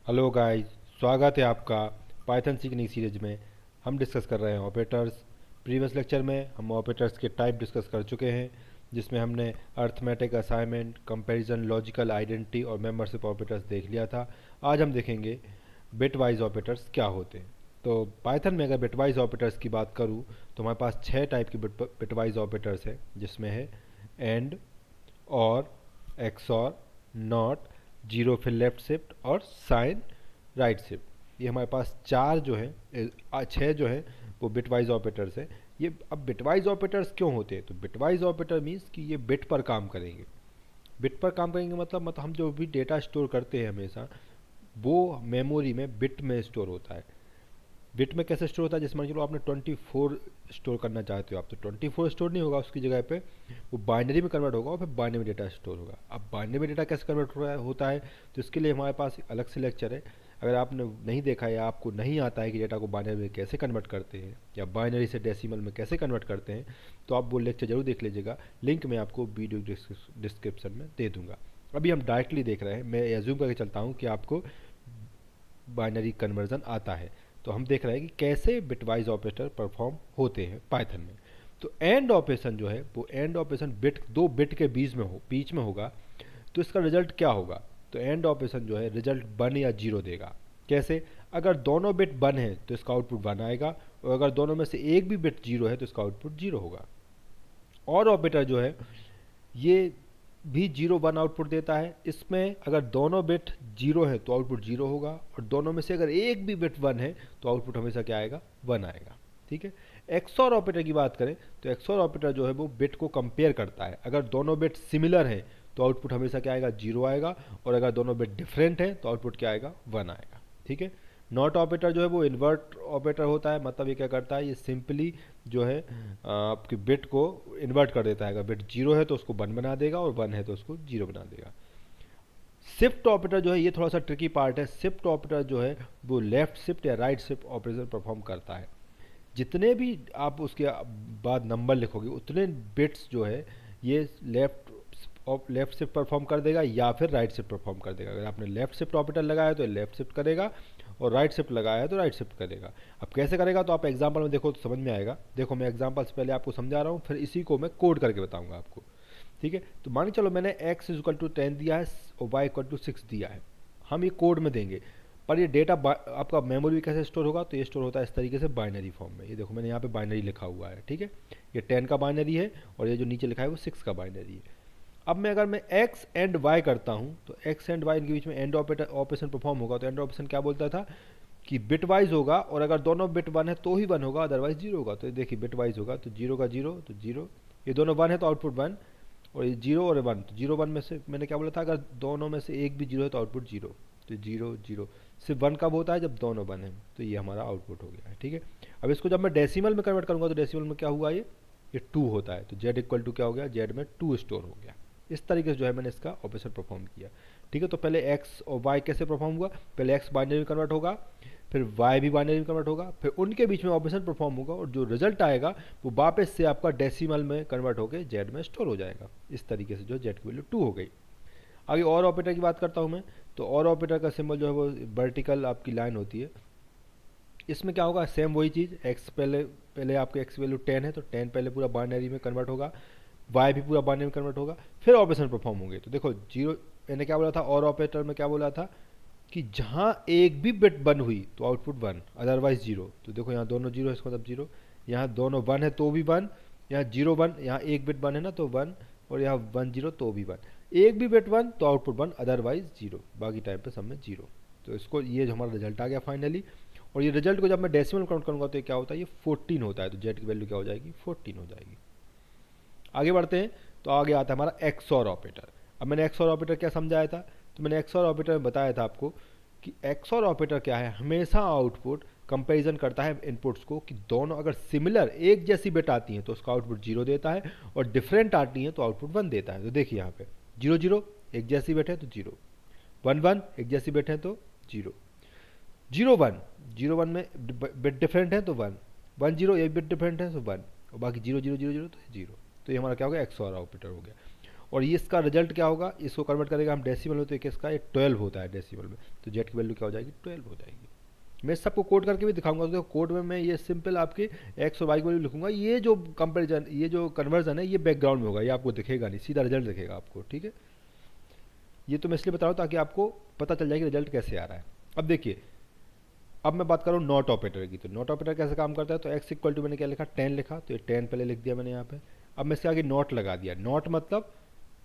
Hello guys, स्वागत है आपका पाइथन सीखने सीरीज में। हम डिस्कस कर रहे हैं ऑपरेटर्स। प्रीवियस लेक्चर में हम ऑपरेटर्स के टाइप डिस्कस कर चुके हैं, जिसमें हमने arithmetic, assignment, comparison, logical, identity और मेंबरशिप ऑपरेटर्स देख लिया था। आज हम देखेंगे बिटवाइज ऑपरेटर्स क्या होते हैं। तो पाइथन में अगर बिटवाइज ऑपरेटर्स की बात करूँ तो हमारे पास 6 टाइप के बिटवाइज ऑपरेटर्स हैं, जिसमें है एंड, और, एक्सॉर, नॉट, जीरो फिर लेफ्ट शिफ्ट और साइन राइट शिफ्ट। ये हमारे पास चार जो है, छः जो है वो बिटवाइज ऑपरेटर्स हैं। ये अब बिटवाइज ऑपरेटर्स क्यों होते हैं? तो बिटवाइज ऑपरेटर मीन्स कि ये बिट पर काम करेंगे। बिट पर काम करेंगे मतलब हम जो भी डेटा स्टोर करते हैं हमेशा वो मेमोरी में बिट में स्टोर होता है। बिट में कैसे स्टोर होता है? जैसे मान के चलो आपने 24 स्टोर करना चाहते हो आप, तो 24 स्टोर नहीं होगा, उसकी जगह पे वो बाइनरी में कन्वर्ट होगा और फिर बाइनरी में डेटा स्टोर होगा। अब बाइनरी में डेटा कैसे कन्वर्ट होता है, तो इसके लिए हमारे पास अलग से लेक्चर है। अगर आपने नहीं देखा है या आपको नहीं आता है कि डेटा को बाइनरी में कैसे कन्वर्ट करते हैं या बाइनरी से डेसिमल में कैसे कन्वर्ट करते हैं, तो आप वो लेक्चर जरूर देख लीजिएगा। लिंक मैं आपको वीडियो डिस्क्रिप्शन में दे दूंगा। अभी हम डायरेक्टली देख रहे हैं, मैं एज्यूम करके चलता हूँ कि आपको बाइनरी कन्वर्जन आता है। तो हम देख रहे हैं कि कैसे बिटवाइज ऑपरेटर परफॉर्म होते हैं पाइथन में। तो एंड ऑपरेशन जो है वो एंड ऑपरेशन दो बिट के बीच में होगा। तो इसका रिजल्ट क्या होगा? तो एंड ऑपरेशन जो है रिजल्ट 1 या 0 देगा। कैसे? अगर दोनों बिट 1 है तो इसका आउटपुट 1 आएगा, और अगर दोनों में से एक भी बिट 0 है तो इसका आउटपुट 0 होगा। और ऑपरेटर जो है ये भी 0 1 आउटपुट देता है। इसमें अगर दोनों बिट 0 है तो आउटपुट 0 होगा, और दोनों में से अगर एक भी बिट 1 है तो आउटपुट हमेशा क्या आएगा? 1 आएगा। ठीक है। एक्सऑर ऑपरेटर की बात करें तो एक्सऑर ऑपरेटर जो है वो बिट को कंपेयर करता है। अगर दोनों बिट सिमिलर हैं तो आउटपुट हमेशा क्या आएगा? 0 आएगा, और अगर दोनों बिट डिफरेंट है तो आउटपुट क्या आएगा? 1 आएगा। ठीक है। नॉट ऑपरेटर जो है वो इन्वर्ट ऑपरेटर होता है। मतलब ये क्या करता है? ये सिंपली जो है आपकी बिट को इन्वर्ट कर देता है। अगर बिट 0 है तो उसको 1 बना देगा, और 1 है तो उसको 0 बना देगा। शिफ्ट ऑपरेटर जो है ये थोड़ा सा ट्रिकी पार्ट है। शिफ्ट ऑपरेटर जो है वो लेफ्ट शिफ्ट या राइट शिफ्ट ऑपरेशन परफॉर्म करता है। जितने भी आप उसके बाद नंबर लिखोगे उतने बिट्स जो है ये लेफ्ट शिफ्ट परफॉर्म कर देगा या फिर राइट शिफ्ट परफॉर्म कर देगा। अगर आपने लेफ्ट शिफ्ट ऑपरेटर लगाया तो लेफ्ट शिफ्ट करेगा, और राइट शिफ्ट लगाया है तो राइट शिफ्ट करेगा। अब कैसे करेगा तो आप एग्जांपल में देखो तो समझ में आएगा। देखो मैं एग्जांपल से पहले आपको समझा रहा हूँ, फिर इसी को मैं कोड करके बताऊंगा आपको। ठीक है। तो मान के चलो मैंने x इज इक्वल टू 10 दिया है और y इक्वल टू 6 दिया है। हम ये कोड में देंगे, पर ये डेटा आपका मेमोरी में कैसे स्टोर होगा? तो ये स्टोर होता है इस तरीके से बाइनरी फॉर्म में। ये देखो मैंने यहाँ पे बाइनरी लिखा हुआ है। ठीक है। ये 10 का बाइनरी है, और ये जो नीचे लिखा है वो 6 का बाइनरी है। अब मैं अगर मैं x एंड y करता हूँ तो x एंड y इनके बीच में एंड ऑपरेशन परफॉर्म होगा। तो एंड ऑपरेशन क्या बोलता था कि बिट वाइज होगा, और अगर दोनों बिट 1 है तो ही 1 होगा, अदरवाइज 0 होगा। तो देखिए बिट वाइज होगा तो 0 का 0 तो 0, ये दोनों 1 है तो आउटपुट 1, और ये 0 और 1 तो 0 1 में से मैंने क्या बोला था? अगर दोनों में से एक भी 0 है तो आउटपुट 0। तो 0 0 सिर्फ 1 कब होता है? जब दोनों 1 है। तो ये हमारा आउटपुट हो गया है। ठीक है। अब इसको जब मैं डेसिमल में कन्वर्ट करूंगा तो डेसिमल में क्या हुआ? ये 2 होता है। तो z इक्वल टू क्या हो गया? z में 2 स्टोर हो गया। इस तरीके से जो है मैंने इसका ऑपरेशन परफॉर्म किया। ठीक है। तो पहले x और y कैसे परफॉर्म हुआ? पहले x बाइनरी में कन्वर्ट होगा, फिर y भी बाइनरी में कन्वर्ट होगा, फिर उनके बीच में ऑपरेशन परफॉर्म होगा, और जो रिजल्ट आएगा वो वापस से आपका डेसिमल में कन्वर्ट होकर z में स्टोर हो जाएगा। इस तरीके से जो z की वैल्यू 2 हो गई। आगे और ऑपरेटर की बात करता हूँ मैं। तो और ऑपरेटर का सिंबल जो है वो वर्टिकल आपकी लाइन होती है। इसमें क्या होगा? सेम वही चीज़। x पहले पहले आपके x वैल्यू 10 है तो 10 पहले पूरा बाइनरी में कन्वर्ट होगा, y भी पूरा बाइनरी में कन्वर्ट होगा, फिर ऑपरेशन परफॉर्म होंगे। तो देखो 0, मैंने क्या बोला था? और ऑपरेटर में क्या बोला था कि जहाँ एक भी बिट 1 हुई तो आउटपुट 1, अदरवाइज 0। तो देखो यहाँ दोनों 0 है, इसका मतलब 0। यहाँ दोनों 1 है तो भी 1, यहाँ 0 1, यहाँ एक बिट 1 है ना तो 1, और यहाँ 1 0 तो भी 1। एक भी बिट 1 तो आउटपुट 1, अदरवाइज 0, बाकी टाइम पे सब में 0। तो इसको ये जो हमारा रिजल्ट आ गया फाइनली। और ये रिजल्ट को जब मैं डेसिमल काउंट करूँगा तो ये क्या होता है? ये 14 होता है। तो जेड की वैल्यू क्या हो जाएगी? 14 हो जाएगी। आगे बढ़ते हैं। तो आगे आता है हमारा एक्सऑर ऑपरेटर। अब मैंने एक्सऑर ऑपरेटर क्या समझाया था? तो मैंने एक्सऑर ऑपरेटर में बताया था आपको कि एक्सऑर ऑपरेटर क्या है? हमेशा आउटपुट कंपैरिजन करता है इनपुट्स को, कि दोनों अगर सिमिलर एक जैसी बिट आती हैं तो उसका आउटपुट 0 देता है, और डिफरेंट आती हैं तो आउटपुट 1 देता है। तो देखिए यहाँ पे 0 0 एक जैसी बिट है तो 0, 1 1 एक जैसी बिट है तो 0, 0 1 0 1 में बिट डिफरेंट है तो 1, 1 0 एक बिट डिफरेंट है तो 1, और बाकी 0 0 0 0 तो 0। तो ये हमारा क्या हो गया? एक्सऑर ऑपरेटर हो गया। और ये इसका रिजल्ट क्या होगा, इसको कन्वर्ट करेगा हम डेसिमल में, तो एक इसका ये 12 होता है डेसिमल में, तो जेड की वैल्यू क्या हो जाएगी, 12 हो जाएगी। मैं सबको कोड करके भी दिखाऊंगा, तो कोड में मैं ये सिंपल आपके एक्स और वाई की वैल्यू लिखूंगा, ये जो कंपेरिजन, ये जो कन्वर्जन है ये बैकग्राउंड में होगा, ये आपको दिखेगा नहीं, सीधा रिजल्ट दिखेगा आपको, ठीक है। ये तो मैं इसलिए बता रहा हूँ ताकि आपको पता चल जाए कि रिजल्ट कैसे आ रहा है। अब देखिए, अब मैं बात कर रहा हूँ नॉट ऑपरेटर की, तो नॉट ऑपरेटर कैसे काम करता है, तो एक्स इक्वल टू मैंने क्या लिखा, 10 लिखा, तो ये 10 पहले लिख दिया मैंने यहाँ पे। अब मैं इसके आगे नॉट लगा दिया, नॉट मतलब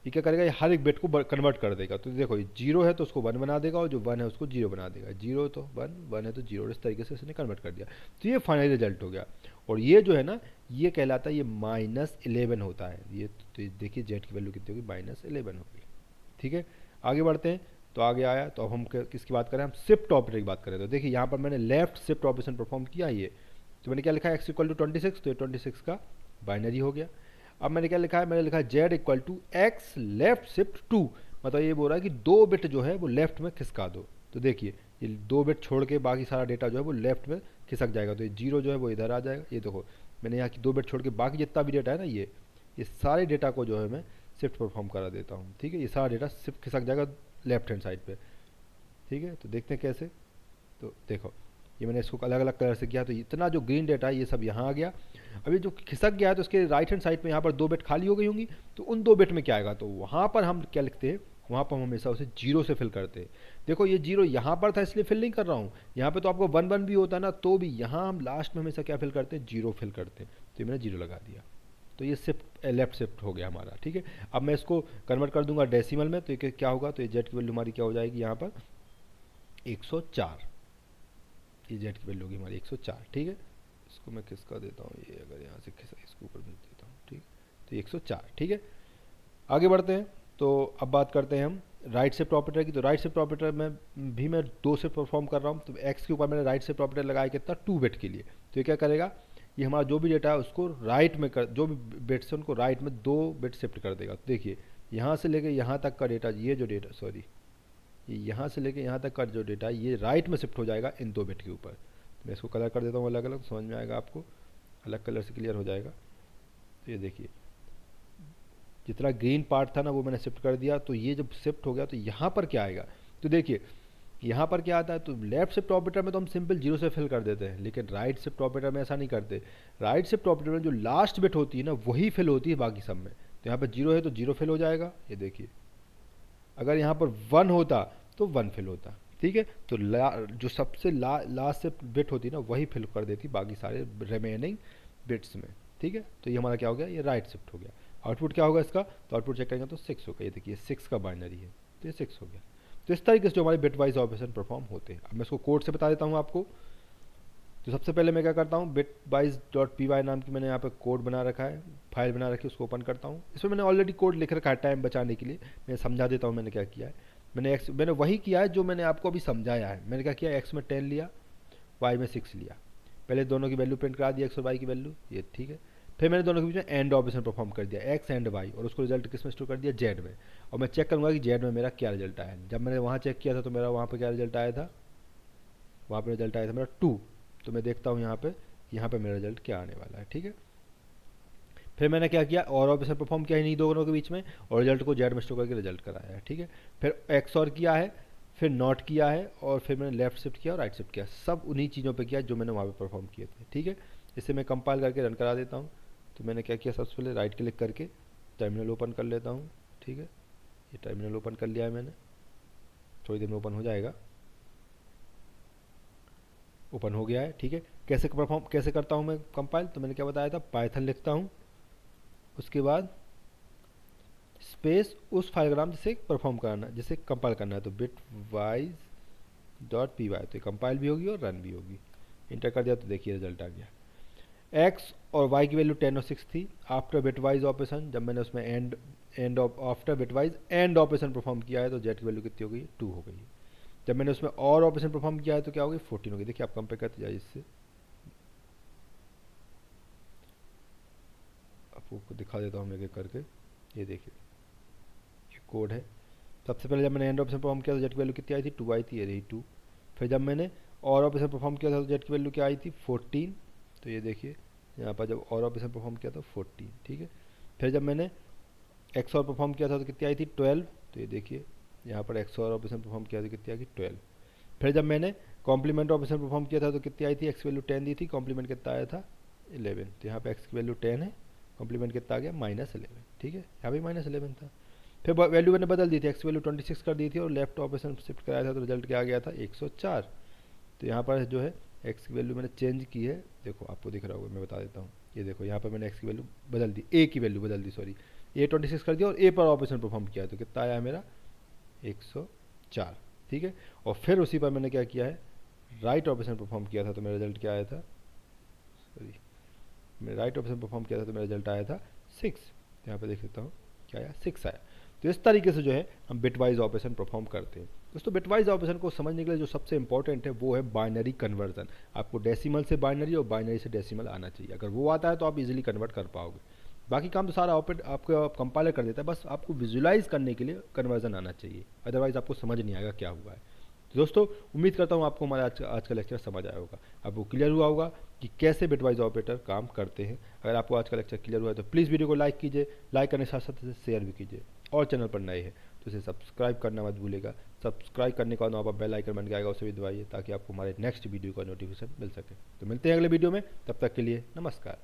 ये क्या करेगा, ये हर एक बिट को कन्वर्ट कर देगा। तो देखो ये जीरो है तो उसको वन बना देगा, और जो वन है उसको जीरो बना देगा, जीरो तो वन, वन है तो जीरो, इस तरीके से इसने कन्वर्ट कर दिया। तो ये फाइनल रिजल्ट हो गया। और ये जो है ना, ये कहलाता है, ये -11 होता है ये। तो देखिए जेड की वैल्यू कितनी होगी, -11 होगी, ठीक है। आगे बढ़ते हैं, तो आगे आया, तो अब हम किसकी बात करें, हम शिफ्ट ऑपरेटर की बात करें। तो देखिए यहाँ पर मैंने लेफ्ट शिफ्ट ऑपरेशन परफॉर्म किया ये, तो मैंने क्या लिखा है, एक्स इक्वल टू 26, तो ये 26 का बाइनरी हो गया। अब मैंने क्या लिखा है, मैंने लिखा है Z equal to X left shift 2, मतलब ये बोल रहा है कि 2 बिट जो है वो लेफ्ट में खिसका दो। तो देखिए ये 2 बिट छोड़ के बाकी सारा डेटा जो है वो लेफ्ट में खिसक जाएगा, तो ये जीरो जो है वो इधर आ जाएगा। ये देखो मैंने यहाँ की 2 बिट छोड़ के बाकी जितना भी डेटा है ना, ये सारे डेटा को जो है मैं शिफ्ट परफॉर्म करा देता हूँ, ठीक है। ये सारा डेटा शिफ्ट खिसक जाएगा लेफ्ट हैंड साइड पे, ठीक है। तो देखते हैं कैसे, तो देखो ये मैंने इसको अलग अलग कलर से किया, तो इतना जो ग्रीन डेटा है ये सब यहाँ आ गया। अभी जो खिसक गया है तो उसके राइट हैंड साइड में यहाँ पर 2 बिट खाली हो गई होंगी, तो उन 2 बिट में क्या आएगा, तो वहाँ पर हम क्या लिखते हैं, वहाँ पर हम हमेशा उसे जीरो से फिल करते हैं। देखो ये जीरो यहाँ पर था इसलिए फिल नहीं कर रहा हूँ, यहाँ पे तो आपको 1 1 भी होता है ना, तो भी यहाँ हम लास्ट में हमेशा क्या फिल करते हैं, जीरो फिल करते हैं। तो ये मैंने जीरो लगा दिया, तो ये शिफ्ट लेफ्ट शिफ्ट हो गया हमारा, ठीक है। अब मैं इसको कन्वर्ट कर दूंगा डेसिमल में, तो ये क्या होगा, तो ये जेड की वैल्यू हमारी क्या हो जाएगी यहाँ पर 104, ये जेड की वैल्यू होगी हमारी 104, ठीक है। इसको मैं किसका देता हूँ, ये अगर यहाँ से खिसा इसके ऊपर भेज देता हूँ, ठीक, तो 104, ठीक है। आगे बढ़ते हैं, तो अब बात करते हैं हम राइट शिफ्ट ऑपरेटर की। तो राइट शिफ्ट ऑपरेटर में भी मैं 2 शिफ्ट परफॉर्म कर रहा हूँ, तो एक्स के ऊपर मैंने राइट शिफ्ट ऑपरेटर लगाया कितना, 2 बिट के लिए। तो ये क्या करेगा, ये हमारा जो भी डेटा है उसको राइट में कर, जो भी बिट्स है उनको राइट में 2 बिट शिफ्ट कर देगा। तो देखिए यहाँ से लेके यहाँ तक का डेटा, ये जो डेटा सॉरी ये यहाँ से लेके यहाँ तक का जो डेटा है ये राइट में शिफ्ट हो जाएगा इन 2 बिट के ऊपर। तो मैं इसको कलर कर देता हूँ अलग अलग, समझ में आएगा आपको, अलग कलर से क्लियर हो जाएगा। तो ये देखिए जितना ग्रीन पार्ट था ना वो मैंने शिफ्ट कर दिया, तो ये जब शिफ्ट हो गया तो यहाँ पर क्या आएगा, तो देखिए यहाँ पर क्या आता है, तो लेफ्ट शिफ्ट ऑपरेटर में तो हम सिंपल जीरो से फिल कर देते हैं, लेकिन राइट शिफ्ट ऑपरेटर में ऐसा नहीं करते। राइट शिफ्ट ऑपरेटर में जो लास्ट बिट होती है ना वही फिल होती है बाकी सब में। तो यहाँ पर जीरो है तो जीरो फिल हो जाएगा, ये देखिए। अगर यहाँ पर 1 होता तो 1 फिल होता, ठीक है। तो जो सबसे लास्ट से बिट होती है ना वही फिल कर देती बाकी सारे रिमेनिंग बिट्स में, ठीक है। तो ये हमारा क्या हो गया, ये राइट शिफ्ट हो गया। आउटपुट क्या होगा इसका, तो आउटपुट चेक करेंगे तो 6 होगा, ये देखिए 6 का बाइनरी है, तो ये 6 हो गया। तो इस तरीके से जो हमारे बिट वाइज ऑपरेशन परफॉर्म होते हैं। अब मैं इसको कोड से बता देता हूँ आपको। तो सबसे पहले मैं क्या करता हूँ, bitwise dot P Y नाम की मैंने यहाँ पे कोड बना रखा है, फाइल बना रखी है, उसको ओपन करता हूँ। इसमें मैंने ऑलरेडी कोड लिख रखा है टाइम बचाने के लिए, मैं समझा देता हूँ मैंने क्या किया है। मैंने वही किया है जो मैंने आपको अभी समझाया है। मैंने क्या किया, एक्स में 10 लिया, वाई में 6 लिया, पहले दोनों की वैल्यू प्रिंट करा दिया, एक्स और वाई की वैल्यू, ये ठीक है। फिर मैंने दोनों के बीच में एंड ऑपरेशन परफॉर्म कर दिया, एक्स एंड वाई, और उसको रिजल्ट किस में स्टोर कर दिया, जेड में। और मैं चेक करूँगा कि जेड में मेरा क्या रिजल्ट आया है। जब मैंने वहाँ चेक किया था तो मेरा वहाँ पर क्या रिजल्ट आया था, वहाँ पर रिजल्ट आया था मेरा 2। तो मैं देखता हूँ यहाँ पे मेरा रिजल्ट क्या आने वाला है, ठीक है। फिर मैंने क्या किया, और ऑपरेशन परफॉर्म किया इन्हीं दोनों के बीच में, और रिजल्ट को जेड में स्टोर करके रिजल्ट कराया है, ठीक है। फिर एक्स और किया है, फिर नॉट किया है, और फिर मैंने लेफ्ट शिफ्ट किया और राइट शिफ्ट किया, सब उन्हीं चीज़ों पे किया जो मैंने वहाँ पे परफॉर्म किए थे, ठीक है। इसे मैं कंपाइल करके रन करा देता हूँ। तो मैंने क्या किया, सबसे पहले राइट क्लिक करके टर्मिनल ओपन कर लेता हूँ, ठीक है। ये टर्मिनल ओपन कर लिया है मैंने, थोड़ी देर में ओपन हो जाएगा, ओपन हो गया है, ठीक है। कैसे करता हूँ मैं कंपाइल, तो मैंने क्या बताया था, पाइथन लिखता हूँ, उसके बाद स्पेस उस फाइलग्राम जिसे परफॉर्म करना, जिसे कंपाइल करना है, तो bitwise dot P Y, तो कंपाइल भी होगी और रन भी होगी। इंटर कर दिया तो देखिए रिजल्ट आ गया। एक्स और वाई की वैल्यू 10 और 6 थी। आफ्टर बिट वाइज ऑपरेशन, जब मैंने उसमें after bit wise and operation perform किया है तो जेड की वैल्यू कितनी हो गई, 2 हो गई। जब मैंने उसमें और ऑपरेशन परफॉर्म किया है तो क्या हो गई, 14 हो गई। देखिए आप कंपेयर करते जाइए इससे, आपको दिखा देता हूँ मैं एक करके। ये देखिए ये कोड है। सबसे पहले जब मैंने एंड ऑपरेशन परफॉर्म किया तो जेड की वैल्यू कितनी आई थी, 2 आई थी, ये रही 2। फिर जब मैंने और ऑपरेशन परफॉर्म किया था तो जेड की वैल्यू क्या आई थी, 14। तो ये देखिए यहाँ पर जब और ऑपरेशन परफॉर्म किया तो 14, ठीक है। फिर जब मैंने एक्स और परफॉर्म किया था तो कितनी आई थी 12। तो ये देखिए यहाँ पर एक्स और ऑपरेशन परफॉर्म किया था कितनी आ गई 12। फिर जब मैंने कॉम्प्लीमेंट ऑपरेशन परफॉर्म किया था तो कितनी आई थी, एक्स वैल्यू 10 दी थी, कॉम्प्लीमेंट कितना आया था 11। तो यहाँ पे एक्स की वैल्यू 10 है, कॉम्प्लीमेंट कितना आ गया -11। ठीक है, यहाँ भी -11 था। फिर वैल्यू मैंने बदल दी थी, एक्स वैल्यू 26 कर दी थी और लेफ्ट ऑपरेशन शिफ्ट कराया था तो रिजल्ट क्या आ गया था 104। तो यहाँ पर जो है एक्स की वैल्यू मैंने चेंज की है, देखो आपको दिख रहा होगा, मैं बता देता हूँ। ये देखो यहाँ पर मैंने एक्स की वैल्यू बदल दी, ए की वैल्यू बदल दी, सॉरी ए 26 कर दिया और ए पर ऑपरेशन परफॉर्म किया तो कितना आया मेरा 104। ठीक है, और फिर उसी पर मैंने क्या किया है, राइट ऑपरेशन परफॉर्म किया था तो मेरा रिजल्ट क्या आया था, सॉरी मैं राइट ऑपरेशन परफॉर्म किया था तो मेरा रिजल्ट आया था 6। यहाँ पे देख सकता हूँ क्या आया 6 आया। तो इस तरीके से जो है हम बिटवाइज ऑपरेशन परफॉर्म करते हैं। दोस्तों बिटवाइज ऑपरेशन को समझने के लिए जो सबसे इंपॉर्टेंट है वो है बाइनरी कन्वर्जन। आपको डेसिमल से बाइनरी और बाइनरी से डेसिमल आना चाहिए, अगर वो आता है तो आप इजीली कन्वर्ट कर पाओगे। बाकी काम तो सारा ऑपरेट आपको कंपाइलर कर देता है, बस आपको विजुलाइज करने के लिए कन्वर्जन आना चाहिए, अदरवाइज आपको समझ नहीं आएगा क्या हुआ है। तो दोस्तों उम्मीद करता हूँ आपको हमारा आज का लेक्चर समझ आया होगा, आपको क्लियर हुआ होगा कि कैसे बिटवाइज ऑपरेटर काम करते हैं। अगर आपको आज का लेक्चर क्लियर हुआ है तो प्लीज़ वीडियो को लाइक कीजिए, लाइक करने के साथ साथ इसे शेयर भी कीजिए, और चैनल पर नए हैं तो इसे सब्सक्राइब करना मत भूलिएगा। सब्सक्राइब करने के बाद वहाँ पर बेल आइकन बन के आएगा, उसे भी दबाइए ताकि आपको हमारे नेक्स्ट वीडियो का नोटिफिकेशन मिल सके। तो मिलते हैं अगले वीडियो में, तब तक के लिए नमस्कार।